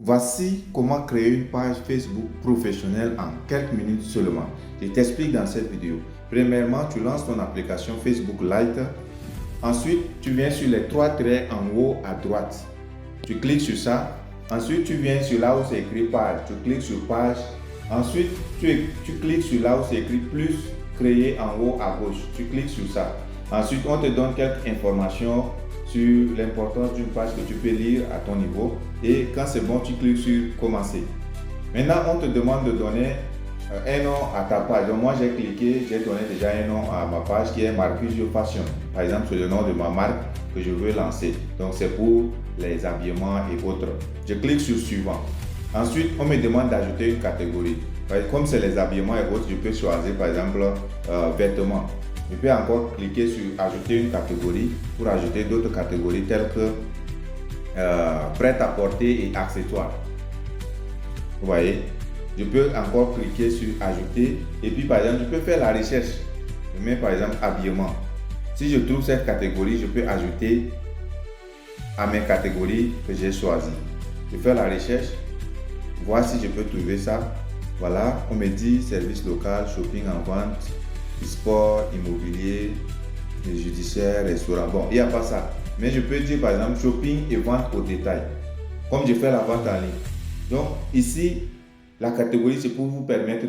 Voici comment créer une page Facebook professionnelle en quelques minutes seulement. Je t'explique dans cette vidéo. Premièrement, tu lances ton application Facebook Lite. Ensuite, tu viens sur les trois traits en haut à droite. Tu cliques sur ça. Ensuite, tu viens sur là où c'est écrit page. Tu cliques sur page. Ensuite, tu cliques sur là où c'est écrit plus, créer en haut à gauche. Tu cliques sur ça. Ensuite, on te donne quelques informations sur l'importance d'une page que tu peux lire à ton niveau. Et quand c'est bon, tu cliques sur commencer. Maintenant, on te demande de donner un nom à ta page. Donc moi, j'ai cliqué, j'ai donné déjà un nom à ma page qui est Marcusio Fashion. Par exemple, c'est le nom de ma marque que je veux lancer. Donc c'est pour les habillements et autres. Je clique sur suivant. Ensuite, on me demande d'ajouter une catégorie. Comme c'est les habillements et autres, je peux choisir par exemple vêtements. Je peux encore cliquer sur ajouter une catégorie pour ajouter d'autres catégories telles que prêt à porter et accessoires. Vous voyez, je peux encore cliquer sur ajouter et puis par exemple je peux faire la recherche. Je mets par exemple habillement. Si je trouve cette catégorie, je peux ajouter à mes catégories que j'ai choisies. Je fais la recherche, voir si je peux trouver ça. Voilà, on me dit service local, shopping en vente, sport, immobilier, judiciaire, restaurant. Bon, il n'y a pas ça. Mais je peux dire par exemple shopping et vente au détail. Comme je fais la vente en ligne. Donc ici, la catégorie c'est pour vous permettre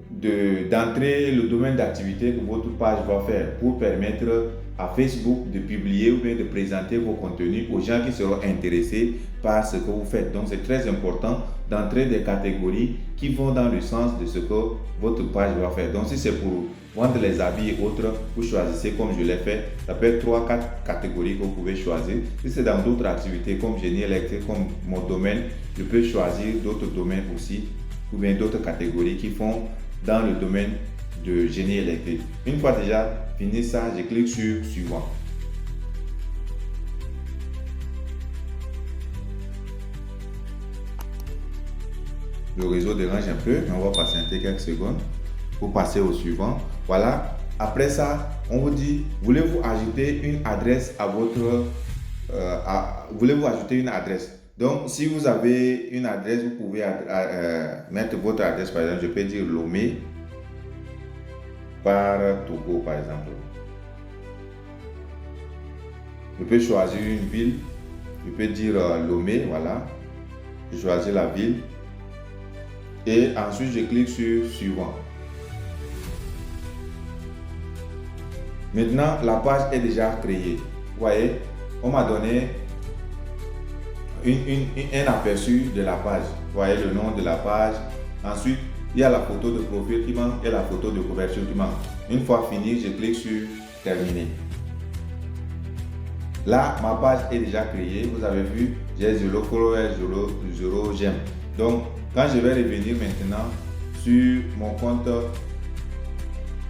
d'entrer le domaine d'activité que votre page va faire pour permettre à Facebook de publier ou bien de présenter vos contenus aux gens qui seront intéressés par ce que vous faites. Donc c'est très important d'entrer des catégories qui vont dans le sens de ce que votre page va faire. Donc si c'est pour vendre les habits et autres, vous choisissez comme je l'ai fait. Ça peut être 3-4 catégories que vous pouvez choisir. Si c'est dans d'autres activités comme génie électrique, comme mon domaine, je peux choisir d'autres domaines aussi ou bien d'autres catégories qui font dans le domaine de génie électrique. Une fois déjà fini ça, je clique sur suivant. Le réseau dérange un peu, mais on va patienter quelques secondes pour passer au suivant. Voilà. Après ça, on vous dit, voulez-vous ajouter une adresse à votre... voulez-vous ajouter une adresse? Donc, si vous avez une adresse, vous pouvez mettre votre adresse. Par exemple, je peux dire Lomé par Togo, par exemple. Je peux choisir une ville. Je peux dire Lomé, voilà. Je choisis la ville. Et ensuite, je clique sur suivant. Maintenant, la page est déjà créée. Vous voyez, on m'a donné un aperçu de la page. Vous voyez le nom de la page. Ensuite, il y a la photo de profil qui manque et la photo de couverture qui manque. Une fois fini, je clique sur terminer. Là, ma page est déjà créée. Vous avez vu, j'ai 0 followers, 0 j'aime. Donc, quand je vais revenir maintenant sur mon compte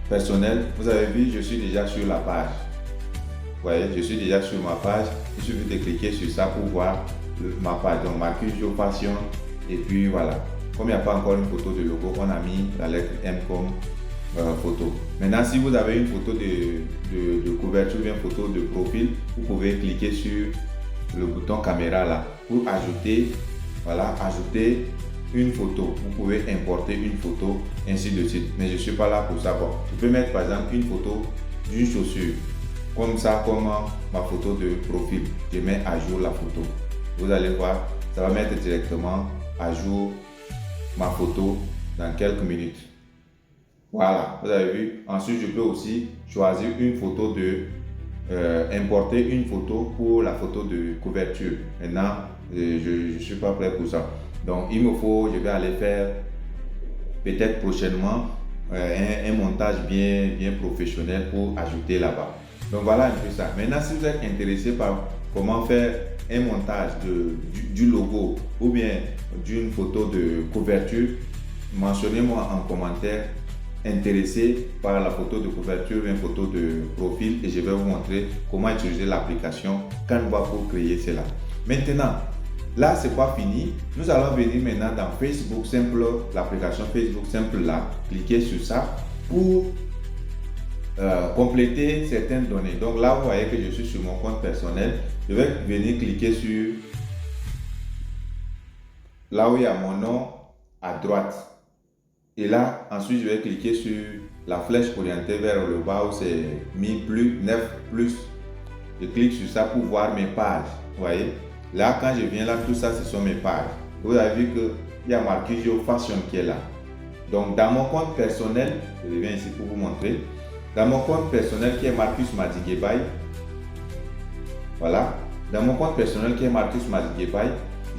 personnel, vous avez vu, je suis déjà sur la page. Vous voyez, je suis déjà sur ma page. Il suffit de cliquer sur ça pour voir ma page. Donc, Marcusio Fashion. Et puis voilà. Comme il n'y a pas encore une photo de logo, on a mis la lettre M comme photo. Maintenant, si vous avez une photo de couverture ou une photo de profil, vous pouvez cliquer sur le bouton caméra là pour ajouter, voilà, ajouter une photo. Vous pouvez importer une photo, ainsi de suite. Mais je ne suis pas là pour ça. Bon, je peux mettre par exemple une photo d'une chaussure. Comme ça, comme ma photo de profil. Je mets à jour la photo. Vous allez voir, ça va mettre directement à jour ma photo dans quelques minutes. Voilà, vous avez vu. Ensuite, je peux aussi choisir une photo importer une photo pour la photo de couverture. Maintenant, je ne suis pas prêt pour ça. Donc, il me faut, je vais aller faire peut-être prochainement un montage bien professionnel pour ajouter là-bas. Donc, voilà un peu ça. Maintenant, si vous êtes intéressé par comment faire un montage du logo ou bien d'une photo de couverture, mentionnez-moi en commentaire intéressé par la photo de couverture ou une photo de profil et je vais vous montrer comment utiliser l'application Canva pour créer cela. Maintenant, là c'est pas fini. Nous allons venir maintenant dans Facebook Simple, l'application Facebook Simple là, cliquer sur ça pour compléter certaines données. Donc là vous voyez que je suis sur mon compte personnel. Je vais venir cliquer sur là où il y a mon nom à droite. Et là, ensuite, je vais cliquer sur la flèche orientée vers le bas où c'est mis plus, 9 plus. Je clique sur ça pour voir mes pages. Vous voyez? Là, quand je viens là, tout ça, ce sont mes pages. Vous avez vu qu'il y a marqué GeoFashion qui est là. Donc, dans mon compte personnel, je reviens ici pour vous montrer. Dans mon compte personnel qui est Marcus Madigebay, voilà. Dans mon compte personnel qui est Marcus Madigebay,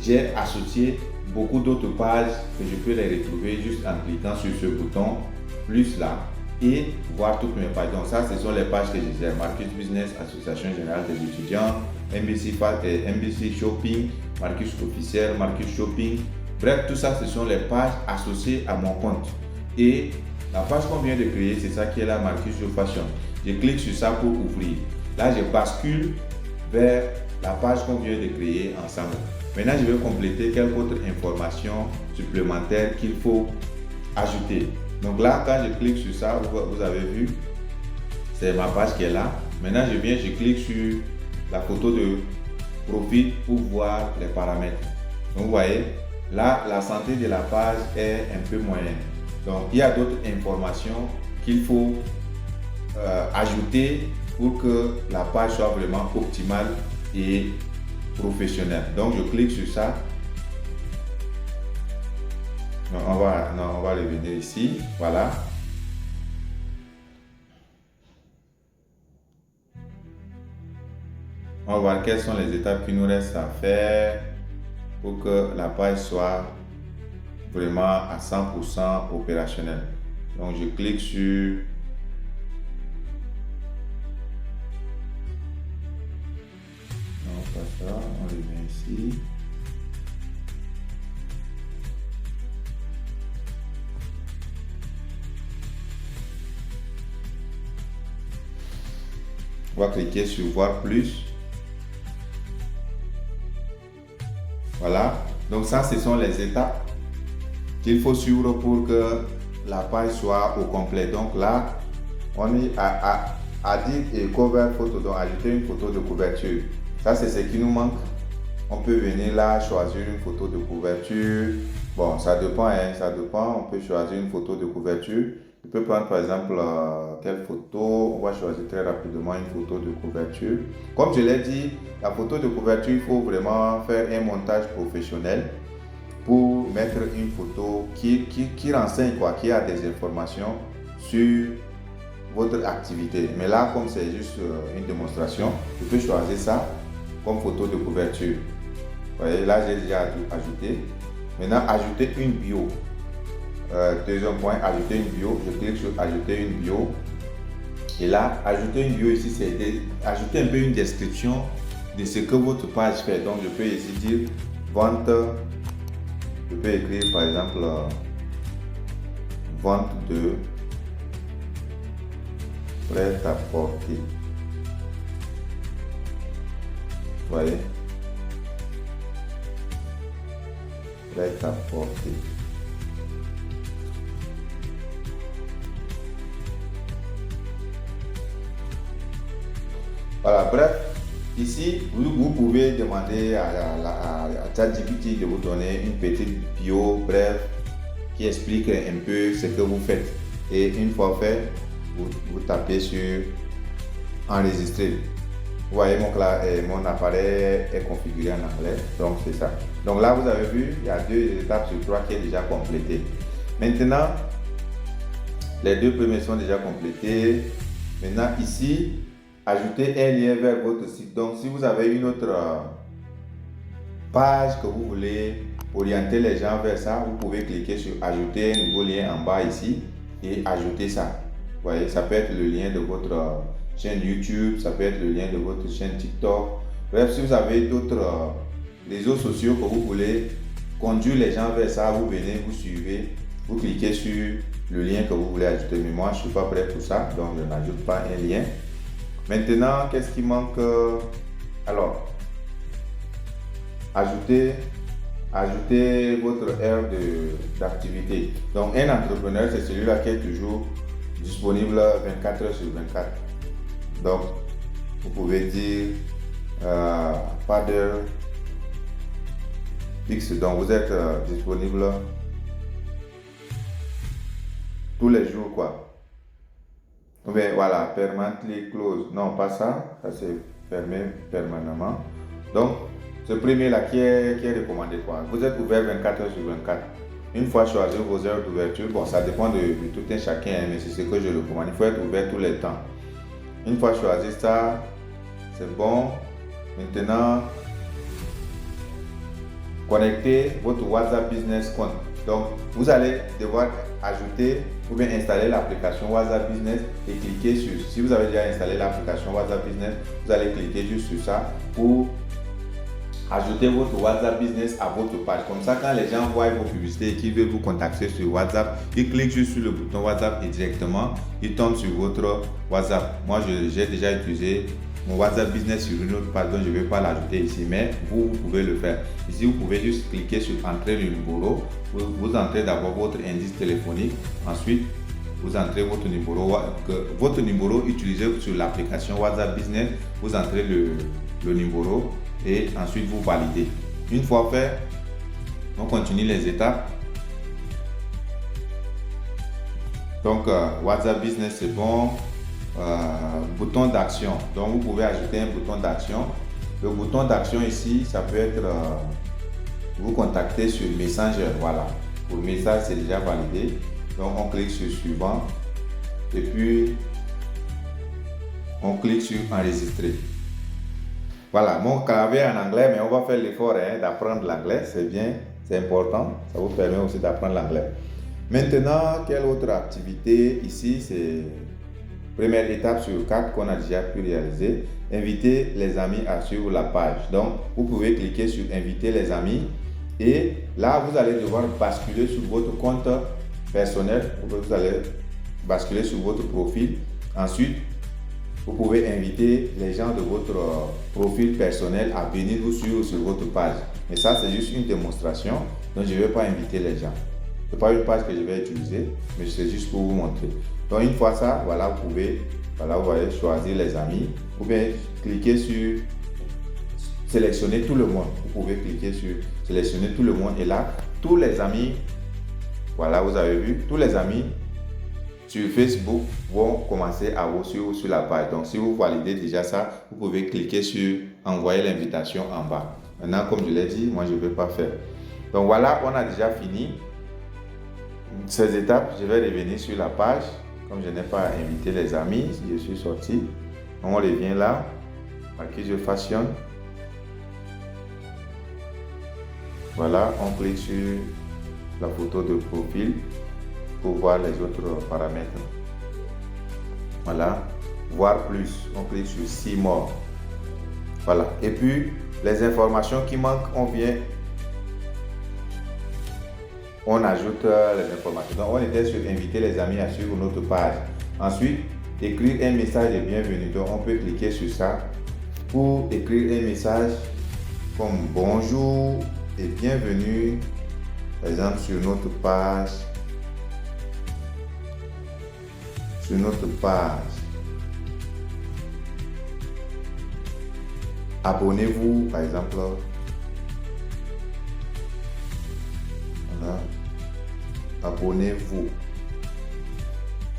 j'ai associé beaucoup d'autres pages que je peux les retrouver juste en cliquant sur ce bouton plus là et voir toutes mes pages. Donc ça, ce sont les pages que je gère. Marcus Business, Association Générale des étudiants, MBC Shopping, Marcus Officiel, Marcus Shopping. Bref, tout ça, ce sont les pages associées à mon compte. Et la page qu'on vient de créer, c'est ça qui est là, Marcus Fashion. Je clique sur ça pour ouvrir. Là, je bascule vers la page qu'on vient de créer ensemble. Maintenant, je vais compléter quelques autres informations supplémentaires qu'il faut ajouter. Donc là, quand je clique sur ça, vous avez vu, c'est ma page qui est là. Maintenant, je clique sur la photo de profil pour voir les paramètres. Donc, vous voyez, là, la santé de la page est un peu moyenne. Donc, il y a d'autres informations qu'il faut ajouter pour que la page soit vraiment optimale et professionnelle. Donc, je clique sur ça. On va revenir ici. Voilà. On va voir quelles sont les étapes qu'il nous reste à faire pour que la page soit vraiment à 100% opérationnelle. Donc, je clique sur non, pas ça, on revient ici. On va cliquer sur voir plus. Voilà. Donc ça, ce sont les étapes qu'il faut suivre pour que la page soit au complet. Donc là, on est à dire et cover photo, donc ajouter une photo de couverture. Ça, c'est ce qui nous manque. On peut venir là, choisir une photo de couverture. Bon, ça dépend, ça dépend. On peut choisir une photo de couverture. Je peux prendre par exemple quelle photo. On va choisir très rapidement une photo de couverture. Comme je l'ai dit, la photo de couverture, il faut vraiment faire un montage professionnel pour mettre une photo qui renseigne, qui a des informations sur votre activité. Mais là, comme c'est juste une démonstration, je peux choisir ça comme photo de couverture. Vous voyez, là, j'ai déjà ajouté. Maintenant, ajouter une bio. Deuxième point, ajouter une bio. Je clique sur ajouter une bio. Et là, ajouter une bio ici, c'est ajouter un peu une description de ce que votre page fait. Donc, je peux ici dire vente. Je peux écrire par exemple vente de prêt à porter. Vous voyez? Prêt à porter. Voilà, bref, ici, vous pouvez demander à ChatGPT de vous donner une petite bio, bref, qui explique un peu ce que vous faites. Et une fois fait, vous tapez sur enregistrer. Vous voyez, mon appareil est configuré en anglais, donc c'est ça. Donc là, vous avez vu, il y a 2 étapes sur 3 qui est déjà complétée. Maintenant, les 2 premières sont déjà complétées. Maintenant, ici, ajoutez un lien vers votre site. Donc, si vous avez une autre page que vous voulez orienter les gens vers ça, vous pouvez cliquer sur ajouter un nouveau lien en bas ici et ajouter ça. Vous voyez, ça peut être le lien de votre chaîne YouTube, ça peut être le lien de votre chaîne TikTok. Bref, si vous avez d'autres réseaux sociaux que vous voulez conduire les gens vers ça, vous venez, vous suivez, vous cliquez sur le lien que vous voulez ajouter. Mais moi, je ne suis pas prêt pour ça, donc je n'ajoute pas un lien. Maintenant, qu'est-ce qui manque? Alors, ajoutez votre heure d'activité. Donc, un entrepreneur, c'est celui-là qui est toujours disponible 24 heures sur 24. Donc, vous pouvez dire pas d'heure fixe. Donc, vous êtes disponible tous les jours, quoi. Ou bien, voilà, permanently close. Non, pas ça. Ça, c'est fermé permanemment. Donc, ce premier-là qui est recommandé, quoi. Vous êtes ouvert 24 heures sur 24. Une fois choisi vos heures d'ouverture, bon, ça dépend de tout un chacun, hein, mais c'est ce que je recommande. Il faut être ouvert tous les temps. Une fois choisi ça, c'est bon. Maintenant, connectez votre WhatsApp Business compte. Donc, vous allez devoir ajouter ou bien installer l'application WhatsApp Business et cliquer sur, si vous avez déjà installé l'application WhatsApp Business, vous allez cliquer juste sur ça pour ajouter votre WhatsApp Business à votre page. Comme ça, quand les gens voient vos publicités et qu'ils veulent vous contacter sur WhatsApp, ils cliquent juste sur le bouton WhatsApp et directement, ils tombent sur votre WhatsApp. Moi, j'ai déjà utilisé mon WhatsApp Business sur une autre page, donc je ne vais pas l'ajouter ici, mais vous pouvez le faire. Ici, vous pouvez juste cliquer sur Entrer le numéro. Vous entrez d'abord votre indice téléphonique. Ensuite, vous entrez votre numéro utilisé sur l'application WhatsApp Business. Vous entrez le numéro et ensuite vous validez. Une fois fait, on continue les étapes. Donc, WhatsApp Business, c'est bon. Bouton d'action. Donc, vous pouvez ajouter un bouton d'action. Le bouton d'action ici, ça peut être vous contacter sur Messenger. Voilà. Pour le message, c'est déjà validé. Donc, on clique sur suivant. Et puis, on clique sur enregistrer. Voilà. Mon clavier en anglais, mais on va faire l'effort d'apprendre l'anglais. C'est bien, c'est important. Ça vous permet aussi d'apprendre l'anglais. Maintenant, quelle autre activité ici, c'est première étape sur 4 qu'on a déjà pu réaliser. Inviter les amis à suivre la page. Donc, vous pouvez cliquer sur inviter les amis et là, vous allez devoir basculer sur votre compte personnel. Vous allez basculer sur votre profil. Ensuite, vous pouvez inviter les gens de votre profil personnel à venir vous suivre sur votre page. Mais ça, c'est juste une démonstration. Donc, je ne vais pas inviter les gens. Ce n'est pas une page que je vais utiliser, mais c'est juste pour vous montrer. Donc, une fois ça, voilà, vous pouvez, voilà, vous allez choisir les amis. Ou bien cliquer sur sélectionner tout le monde. Vous pouvez cliquer sur sélectionner tout le monde. Et là, tous les amis, voilà, vous avez vu, tous les amis sur Facebook vont commencer à vous suivre sur la page. Donc, si vous validez déjà ça, vous pouvez cliquer sur envoyer l'invitation en bas. Maintenant, comme je l'ai dit, moi, je ne vais pas faire. Donc, voilà, on a déjà fini ces étapes. Je vais revenir sur la page. Comme je n'ai pas invité les amis, si je suis sorti, on revient là, je fashion. Voilà, on clique sur la photo de profil pour voir les autres paramètres. Voilà, voir plus, on clique sur See More. Voilà, et puis les informations qui manquent, on ajoute les informations. Donc, on était sur inviter les amis à suivre notre page. Ensuite, écrire un message de bienvenue. Donc, on peut cliquer sur ça pour écrire un message comme bonjour et bienvenue, par exemple, sur notre page. Sur notre page. Abonnez-vous, par exemple. Voilà. Abonnez-vous.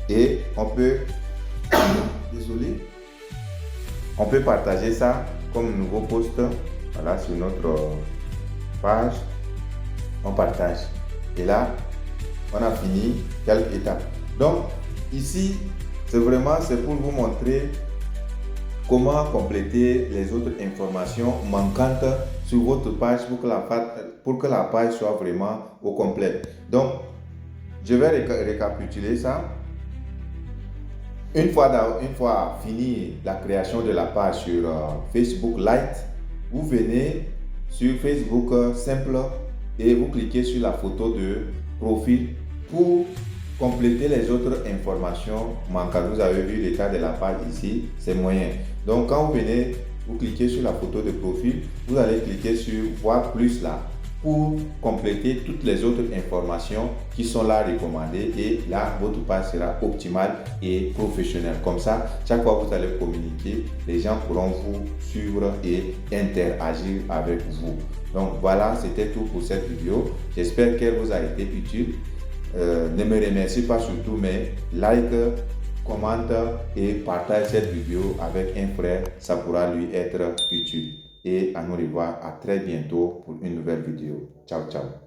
Et on peut, désolé, on peut partager ça comme nouveau post. Voilà, sur notre page, on partage. Et là, on a fini quelques étapes. Donc, ici, c'est pour vous montrer comment compléter les autres informations manquantes sur votre page pour que la page soit vraiment au complet. Donc, je vais récapituler ça. Une fois fini la création de la page sur Facebook Lite, vous venez sur Facebook Simple et vous cliquez sur la photo de profil pour compléter les autres informations manquantes. Vous avez vu l'état de la page ici, c'est moyen. Donc, quand vous venez, vous cliquez sur la photo de profil, vous allez cliquer sur voir plus là pour compléter toutes les autres informations qui sont là recommandées, et là votre page sera optimale et professionnelle. Comme ça, chaque fois que vous allez communiquer, les gens pourront vous suivre et interagir avec vous. Donc voilà, c'était tout pour cette vidéo. J'espère qu'elle vous a été utile. Ne me remercie pas surtout, mais like, commente et partage cette vidéo avec un frère, ça pourra lui être utile. Et à nous revoir à très bientôt pour une nouvelle vidéo. Ciao, ciao.